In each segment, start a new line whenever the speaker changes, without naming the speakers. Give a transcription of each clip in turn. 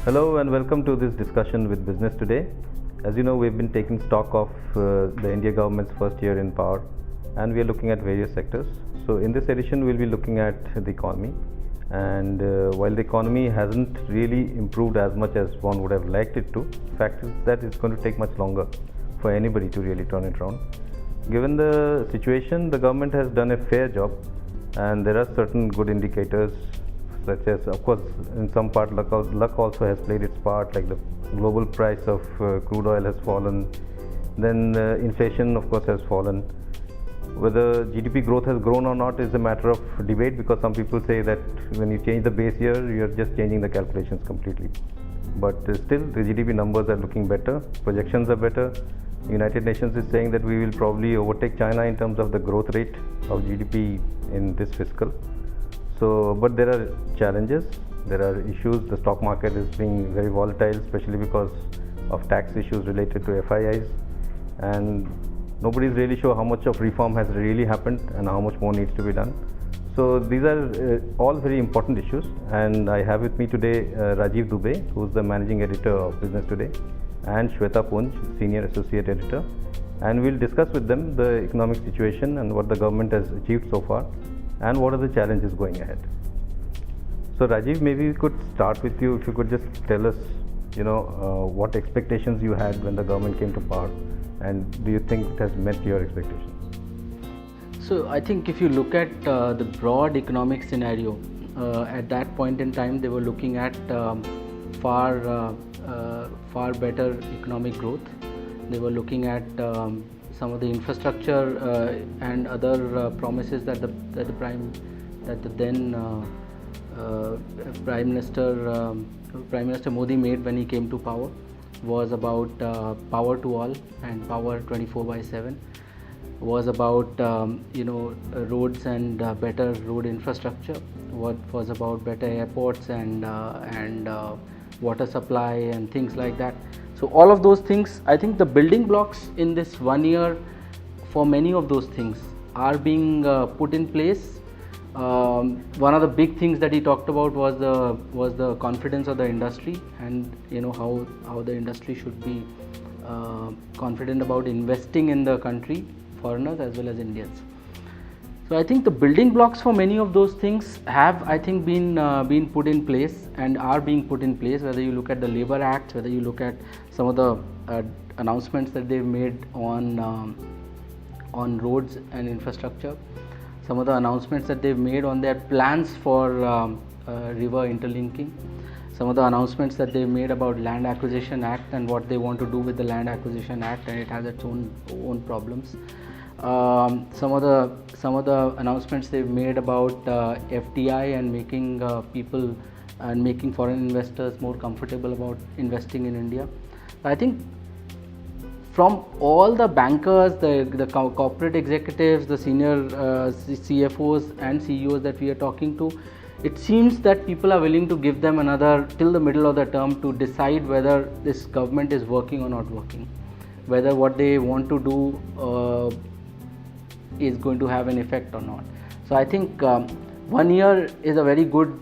Hello and welcome to this discussion with Business Today. As you know, we've been taking stock of the India government's first year in power, and we are looking at various sectors. So in this edition, we'll be looking at the economy. And while the economy hasn't really improved as much as one would have liked it to, the fact is that it's going to take much longer for anybody to really turn it around. Given the situation, the government has done a fair job, and there are certain good indicators, such as, of course, in some part luck also has played its part, like the global price of crude oil has fallen, then inflation of course has fallen. Whether GDP growth has grown or not is a matter of debate, because some people say that when you change the base year, you're just changing the calculations completely. But still, the GDP numbers are looking better, projections are better. United Nations is saying that we will probably overtake China in terms of the growth rate of GDP in this fiscal. So, but there are challenges, there are issues. The stock market is being very volatile, especially because of tax issues related to FIIs, and nobody is really sure how much of reform has really happened and how much more needs to be done. So these are all very important issues, and I have with me today Rajeev Dubey, who is the managing editor of Business Today, and Shweta Punj, senior associate editor, and we'll discuss with them the economic situation and what the government has achieved so far and what are the challenges going ahead. So Rajeev, maybe we could start with you. If you could just tell us, what expectations you had when the government came to power, and do you think it has met your expectations?
So I think if you look at the broad economic scenario, at that point in time they were looking at far better economic growth. They were looking at some of the infrastructure and other promises that the then Prime Minister Modi made when he came to power, was about power to all and power 24/7, was about roads and better road infrastructure, was about better airports and water supply and things like that. So all of those things, I think the building blocks in this 1 year for many of those things are being put in place. One of the big things that he talked about was the confidence of the industry, and how the industry should be confident about investing in the country, foreigners as well as Indians. So I think the building blocks for many of those things have, I think, been put in place and are being put in place. Whether you look at the Labour Act, whether you look at some of the announcements that they've made on roads and infrastructure, some of the announcements that they've made on their plans for river interlinking, some of the announcements that they've made about Land Acquisition Act and what they want to do with the Land Acquisition Act, and it has its own problems. Some of the announcements they've made about FDI and making people and making foreign investors more comfortable about investing in India. I think from all the bankers, the corporate executives, the senior CFOs and CEOs that we are talking to, it seems that people are willing to give them another till the middle of the term to decide whether this government is working or not working, whether what they want to do is going to have an effect or not. So I think 1 year is a very good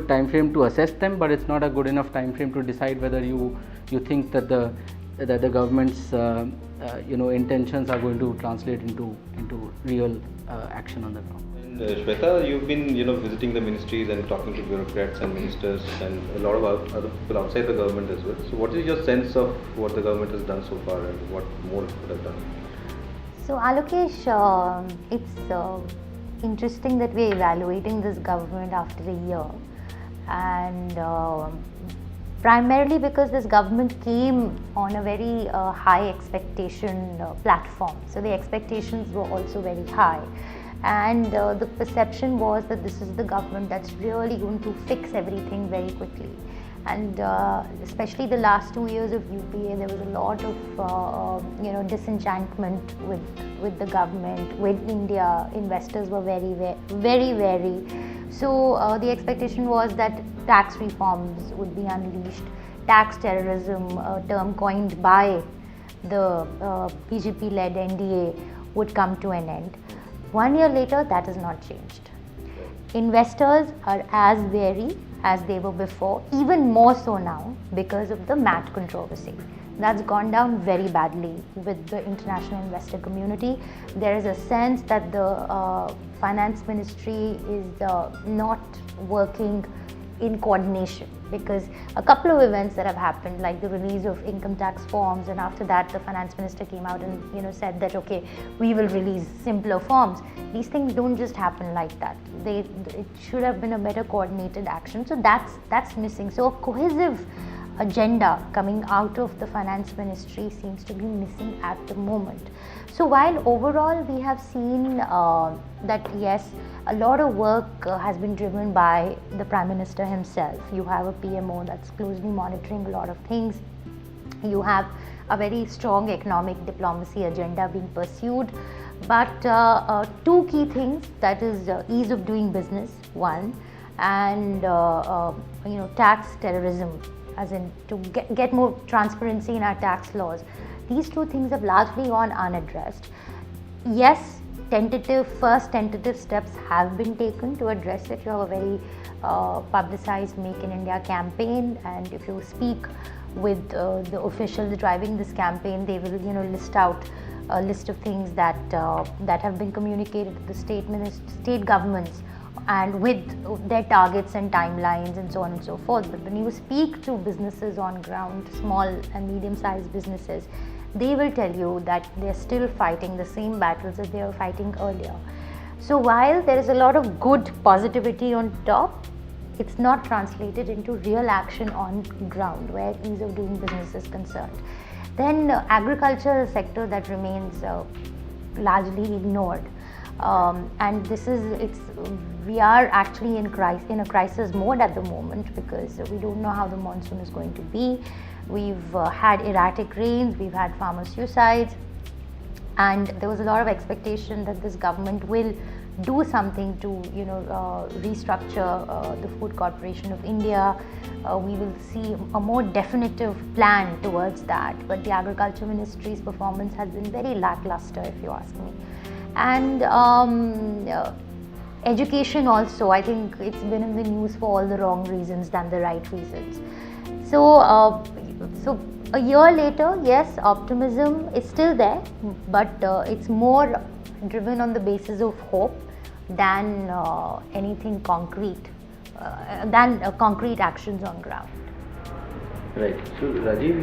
time frame to assess them, but it's not a good enough time frame to decide whether you think that the government's intentions are going to translate into real action on the ground.
And Shweta, you've been visiting the ministries and talking to bureaucrats and ministers and a lot of other people outside the government as well. So what is your sense of what the government has done so far and what more it could have done?
So Alokesh, it's interesting that we're evaluating this government after a year, and primarily because this government came on a very high expectation platform. So the expectations were also very high, and the perception was that this is the government that's really going to fix everything very quickly. And especially the last 2 years of UPA, there was a lot of disenchantment with the government, with India. Investors were very wary. So the expectation was that tax reforms would be unleashed, tax terrorism, a term coined by the BJP-led NDA, would come to an end. 1 year later, that has not changed. Investors are as wary as they were before, even more so now because of the MAT controversy. That's gone down very badly with the international investor community. There is a sense that the finance ministry is not working in coordination, because a couple of events that have happened, like the release of income tax forms, and after that the finance minister came out and said that okay, we will release simpler forms. These things don't just happen like that. It should have been a better coordinated action. So that's missing. So a cohesive agenda coming out of the finance ministry seems to be missing at the moment. So while overall we have seen that yes, a lot of work has been driven by the Prime Minister himself. You have a PMO that's closely monitoring a lot of things. You have a very strong economic diplomacy agenda being pursued. But two key things, that is ease of doing business, one, and tax terrorism, as in to get more transparency in our tax laws. These two things have largely gone unaddressed. Yes, first tentative steps have been taken to address it. You have a very publicized Make in India campaign, and if you speak with the officials driving this campaign, they will list out a list of things that have been communicated to the state governments, and with their targets and timelines and so on and so forth. But when you speak to businesses on ground, small and medium-sized businesses, they will tell you that they're still fighting the same battles that they were fighting earlier. So while there is a lot of good positivity on top, it's not translated into real action on ground where ease of doing business is concerned. Then agriculture is a sector that remains largely ignored. And we are actually in a crisis mode at the moment, because we don't know how the monsoon is going to be. We've had erratic rains, we've had farmer suicides, and there was a lot of expectation that this government will do something to restructure the Food Corporation of India. We will see a more definitive plan towards that, but the Agriculture Ministry's performance has been very lackluster, if you ask me. And education also, I think it's been in the news for all the wrong reasons than the right reasons. So a year later, yes, optimism is still there, but it's more driven on the basis of hope than anything concrete, than concrete actions on ground.
Right. So Rajeev,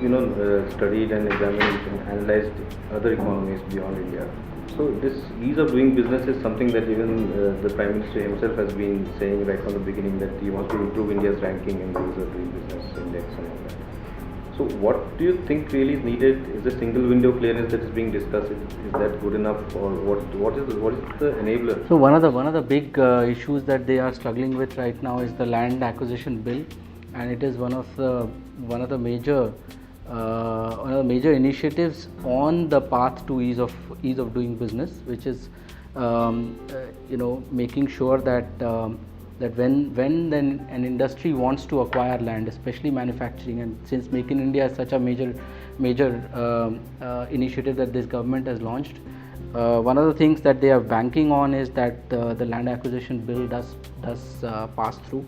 you have studied and examined and analyzed other economies beyond India. So this ease of doing business is something that even the Prime Minister himself has been saying right from the beginning, that he wants to improve India's ranking in the ease of doing business index and all that. So what do you think really is needed? Is the single window clearance that is being discussed, is that good enough, or what is the enabler?
So one of the big issues that they are struggling with right now is the land acquisition bill, and it is one of the major initiatives on the path to ease of doing business, which is making sure that when an industry wants to acquire land, especially manufacturing, and since Make in India is such a major initiative that this government has launched, one of the things that they are banking on is that the land acquisition bill does pass through.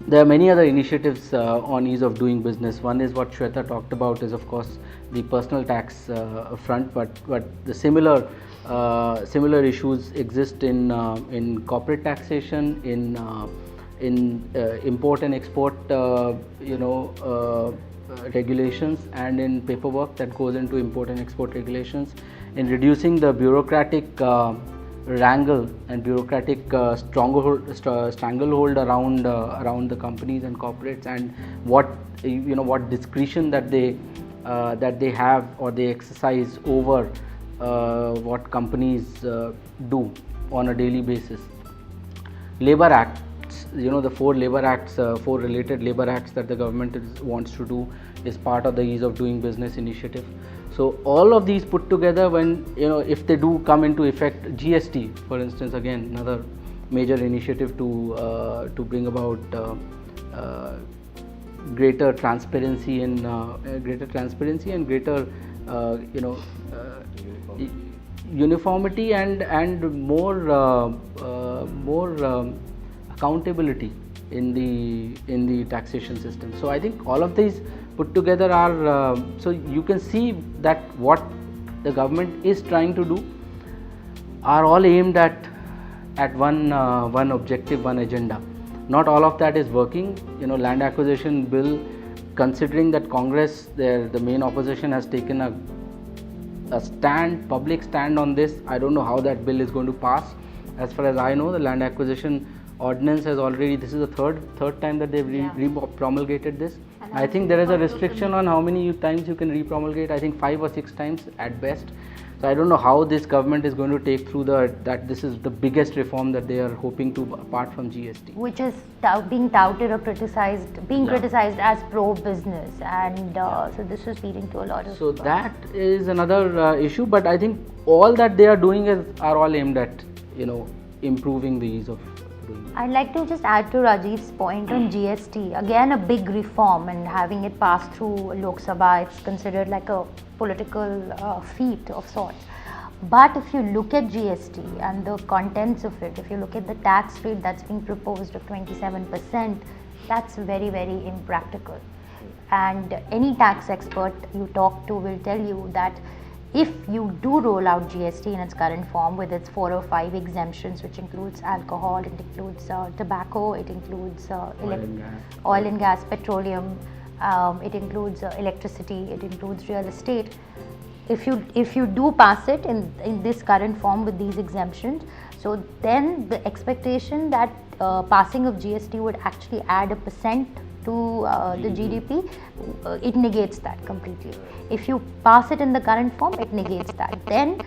There are many other initiatives on ease of doing business. One is what Shweta talked about, is of course the personal tax front, but the similar issues exist in corporate taxation, in import and export regulations, and in paperwork that goes into import and export regulations, in reducing the bureaucratic wrangle and bureaucratic stranglehold around the companies and corporates, and what discretion that they have or they exercise over what companies do on a daily basis. Labor Acts, the four related labor acts that the government wants to do is part of the ease of doing business initiative. So all of these put together, when if they do come into effect, GST, for instance, again another major initiative to bring about greater transparency and greater uniformity and more accountability in the taxation system. So I think all of these put together are so you can see that what the government is trying to do are all aimed at one objective, one agenda. Not all of that is working. Land acquisition bill, considering that Congress, the main opposition, has taken a public stand on this. I don't know how that bill is going to pass. As far as I know, the land acquisition ordinance has already, this is the third time that they've promulgated this. I think there is a restriction on how many times you can repromulgate. I think 5 or 6 times at best. So I don't know how this government is going to take through that this is the biggest reform that they are hoping to, apart from GST.
Which is being touted or criticized as pro-business, and so this is leading to a lot of.
So that is another issue, but I think all that they are doing are all aimed at improving the ease of doing it.
I'd like to just add to Rajeev's point on GST. Again, a big reform, and having it pass through Lok Sabha, it's considered like a political feat of sorts. But if you look at GST and the contents of it, if you look at the tax rate that's being proposed of 27%, that's very, very impractical. And any tax expert you talk to will tell you that if you do roll out GST in its current form with its 4 or 5 exemptions, which includes alcohol, it includes tobacco, it includes oil and gas, petroleum, it includes electricity, it includes real estate. If you do pass it in this current form with these exemptions, so then the expectation that passing of GST would actually add 1% to the GDP, it negates that completely. If you pass it in the current form, it negates that. Then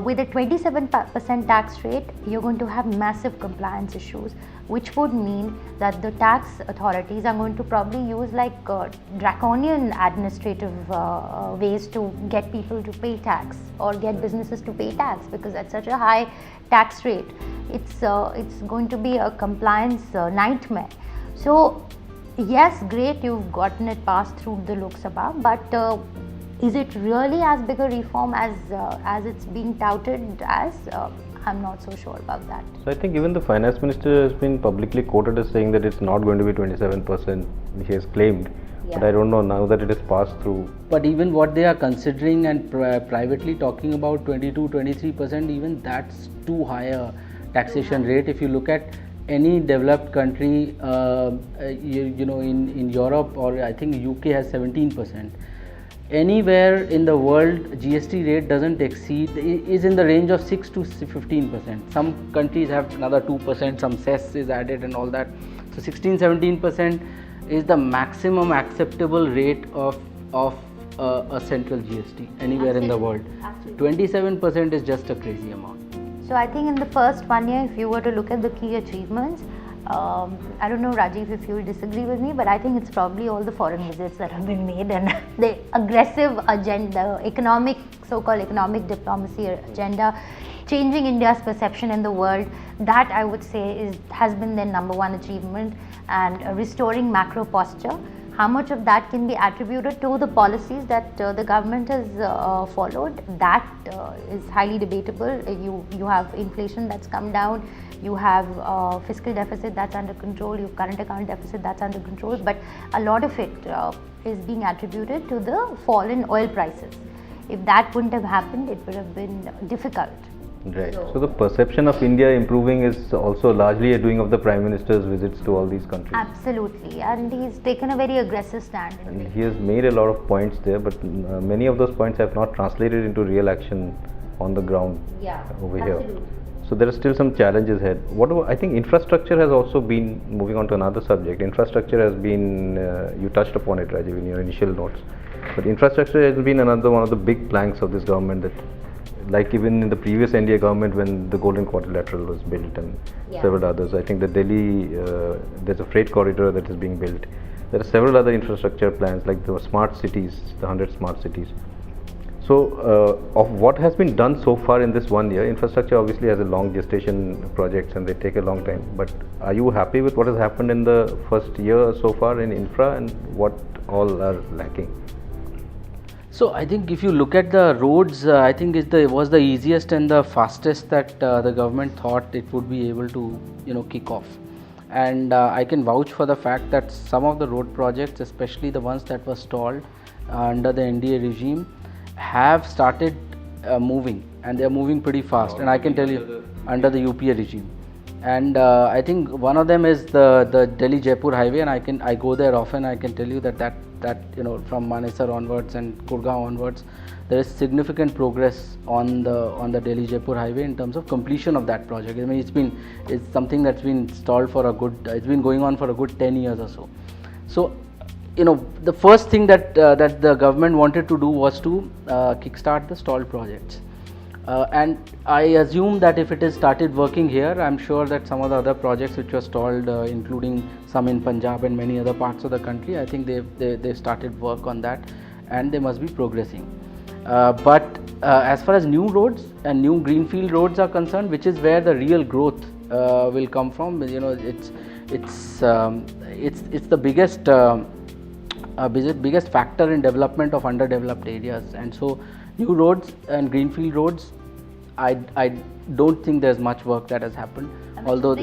with a 27% tax rate, you're going to have massive compliance issues, which would mean that the tax authorities are going to probably use like draconian administrative ways to get people to pay tax or get businesses to pay tax, because at such a high tax rate, it's going to be a compliance nightmare. So yes, great, you've gotten it passed through the Lok Sabha, but is it really as big a reform as it's being touted as? I'm not so sure about that.
So I think even the finance minister has been publicly quoted as saying that it's not going to be 27%, he has claimed. But I don't know now that it is passed through.
But even what they are considering and privately talking about 22-23%, even that's too high a taxation rate. If you look at any developed country, in Europe, or I think UK has 17%. Anywhere in the world, GST rate doesn't exceed, is in the range of 6 to 15%. Some countries have another 2%, some cess is added and all that. So 16-17% is the maximum acceptable rate of a central GST anywhere in the world. 27% is just a crazy amount.
So I think in the first 1 year, if you were to look at the key achievements, I don't know, Rajeev, if you will disagree with me, but I think it's probably all the foreign visits that have been made and the aggressive agenda, so-called economic diplomacy agenda, changing India's perception in the world. That I would say has been their number one achievement, and restoring macro posture. How much of that can be attributed to the policies that the government has followed, that is highly debatable. You have inflation that's come down, you have fiscal deficit that's under control, you have current account deficit that's under control, but a lot of it is being attributed to the fall in oil prices. If that wouldn't have happened, it would have been difficult.
Right. So the perception of India improving is also largely a doing of the Prime Minister's visits to all these countries.
Absolutely, and he's taken a very aggressive stand.
And he has made a lot of points there, but many of those points have not translated into real action on the ground over here. So there are still some challenges ahead. I think infrastructure has also been, moving on to another subject, infrastructure has been, you touched upon it, Rajeev, in your initial notes. But infrastructure has been another one of the big planks of this government, that like even in the previous NDA government when the Golden Quadrilateral was built and several others. I think the Delhi, there's a freight corridor that is being built. There are several other infrastructure plans like the smart cities, the 100 smart cities. So of what has been done so far in this 1 year, infrastructure obviously has a long gestation projects and they take a long time. But are you happy with what has happened in the first year so far in infra, and what all are lacking?
So I think if you look at the roads, I think it was the easiest and the fastest that the government thought it would be able to, kick off. and I can vouch for the fact that some of the road projects, especially the ones that were stalled under the NDA regime, have started moving, and they are moving pretty fast. And I can tell you, under the UPA regime. And I think one of them is the Delhi Jaipur highway, and I go there often. I can tell you that from Manesar onwards and Gurgaon onwards, there is significant progress on the Delhi Jaipur highway in terms of completion of that project. I mean, it's something that's been stalled for it's been going on for a good 10 years or so. So the first thing that the government wanted to do was to kickstart the stalled projects. And I assume that if it has started working here, I'm sure that some of the other projects which were stalled, including some in Punjab and many other parts of the country, I think they've started work on that, and they must be progressing. But as far as new roads and new greenfield roads are concerned, which is where the real growth will come from, it's the biggest factor in development of underdeveloped areas. And so new roads and greenfield roads, I don't think there's much work that has happened, although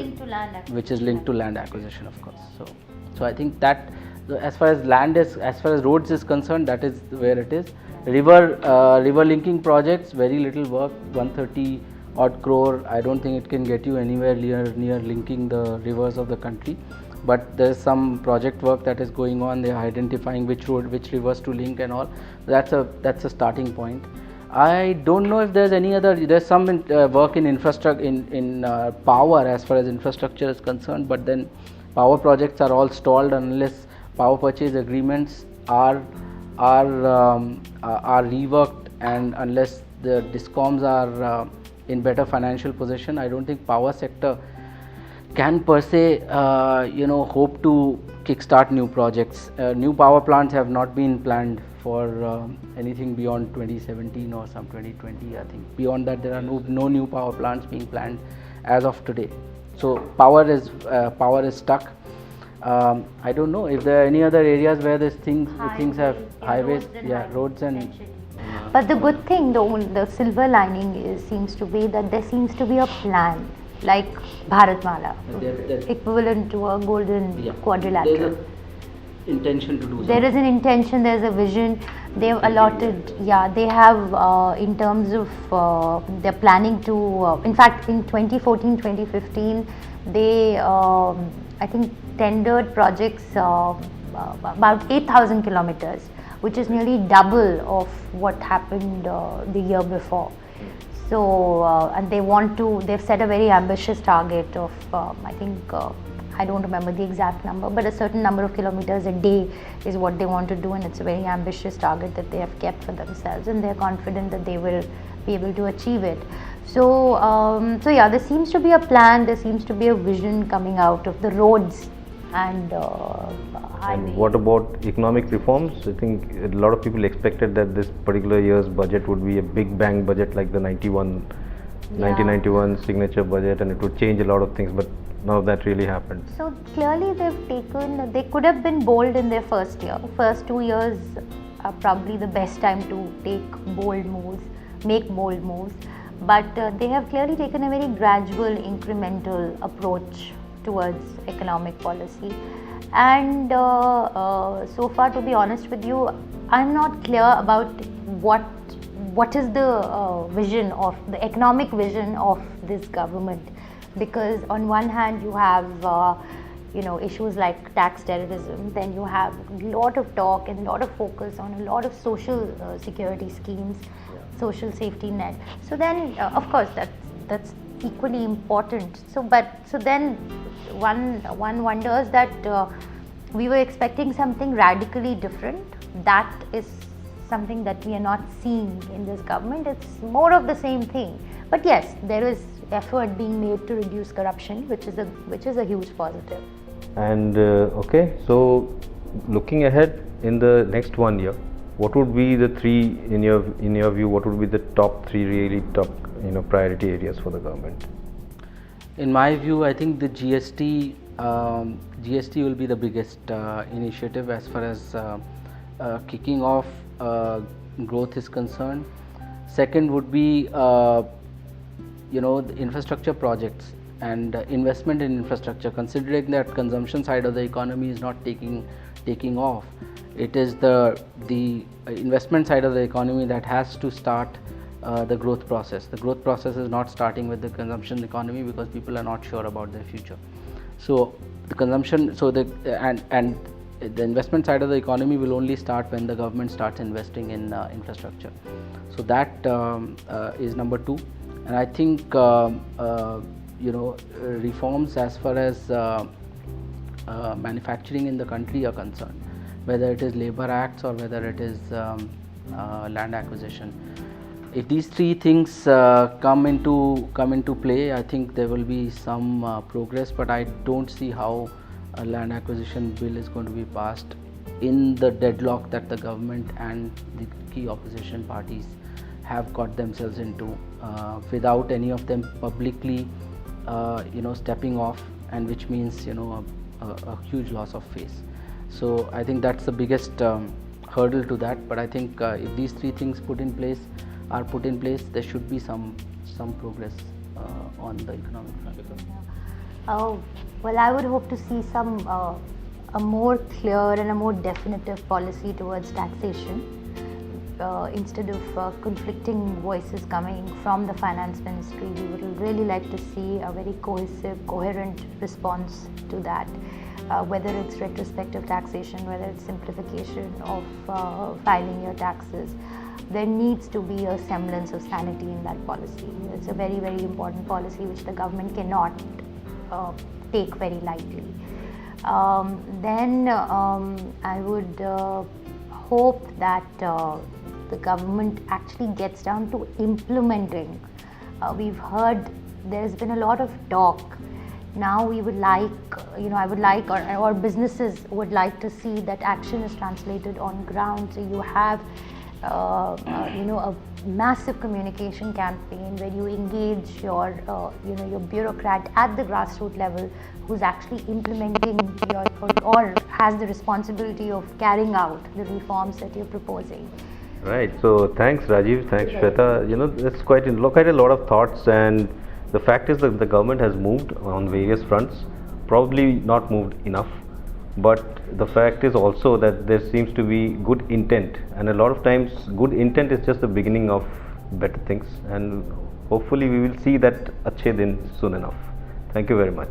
which is linked to land acquisition, of course. So I think that as far as roads is concerned, that is where it is. River linking projects, very little work, 130 odd crore. I don't think it can get you anywhere near linking the rivers of the country. But there's some project work that is going on. They are identifying which rivers to link and all. That's a starting point. I don't know if there's any other. There's some work in infrastructure in power as far as infrastructure is concerned. But then power projects are all stalled unless power purchase agreements are reworked, and unless the DISCOMs are in better financial position. I don't think power sector can per se hope to kickstart new projects. New power plants have not been planned for anything beyond 2017 or some 2020. I think beyond that there are no new power plants being planned as of today. So power is stuck. I don't know if there are any other areas where things have highways, roads and.
But the good thing, the silver lining seems to be that there seems to be a plan, like Bharatmala, equivalent to a golden quadrilateral.
There is an intention to do
There is an intention, there is a vision. They have allotted, they have in terms of they're planning to, in fact in 2014, 2015, they I think tendered projects about 8,000 kilometers, which is nearly double of what happened the year before. So and they've set a very ambitious target of I think I don't remember the exact number, but a certain number of kilometers a day is what they want to do, and it's a very ambitious target that they have kept for themselves, and they're confident that they will be able to achieve it. So there seems to be a plan, there seems to be a vision coming out of the roads and highways.
And what about economic reforms? I think a lot of people expected that this particular year's budget would be a big bang budget like the 1991 signature budget, and it would change a lot of things, but none of that really happened.
So clearly they could have been bold in their first year. First 2 years are probably the best time to make bold moves. But they have clearly taken a very gradual, incremental approach towards economic policy. And so far, to be honest with you, I'm not clear about what is the vision of the economic vision of this government, because on one hand you have issues like tax terrorism, then you have a lot of talk and a lot of focus on a lot of social security schemes, social safety net. So then of course that's equally important. So then one wonders that we were expecting something radically different. That is something that we are not seeing in this government. It's more of the same thing. But yes, there is effort being made to reduce corruption, which is a huge positive.
And so looking ahead in the next 1 year, what would be the three, in your view, what would be the top priority areas for the government?
In my view, I think the GST will be the biggest initiative as far as kicking off growth is concerned. Second would be the infrastructure projects. investment in infrastructure, considering that consumption side of the economy is not taking off. It is the investment side of the economy that has to start the growth process. The growth process is not starting with the consumption economy because people are not sure about their future. So the consumption, and the investment side of the economy will only start when the government starts investing in infrastructure. So that is number two. And I think reforms as far as manufacturing in the country are concerned, whether it is labor acts or whether it is land acquisition. If these three things come into play, I think there will be some progress, but I don't see how a land acquisition bill is going to be passed in the deadlock that the government and the key opposition parties have got themselves into, without any of them publicly stepping off, and which means a huge loss of face. So I think that's the biggest hurdle to that. But I think if these three things are put in place, there should be some progress on the economic front.
Well, I would hope to see a more clear and a more definitive policy towards taxation, instead of conflicting voices coming from the finance ministry. We would really like to see a very cohesive, coherent response to that, whether it's retrospective taxation, whether it's simplification of filing your taxes. There needs to be a semblance of sanity in that policy. It's a very, very important policy which the government cannot take very lightly. Then I would hope that the government actually gets down to implementing. We've heard there's been a lot of talk. Now we would like, I would like, or businesses would like to see that action is translated on ground. So you have a massive communication campaign where you engage your bureaucrat at the grassroots level who's actually implementing or has the responsibility of carrying out the reforms that you're proposing.
Right. So thanks, Rajeev. Thanks, Shweta. That's quite a lot of thoughts, and the fact is that the government has moved on various fronts, probably not moved enough. But the fact is also that there seems to be good intent, and a lot of times good intent is just the beginning of better things, and hopefully we will see that अच्छे दिन soon enough. Thank you very much.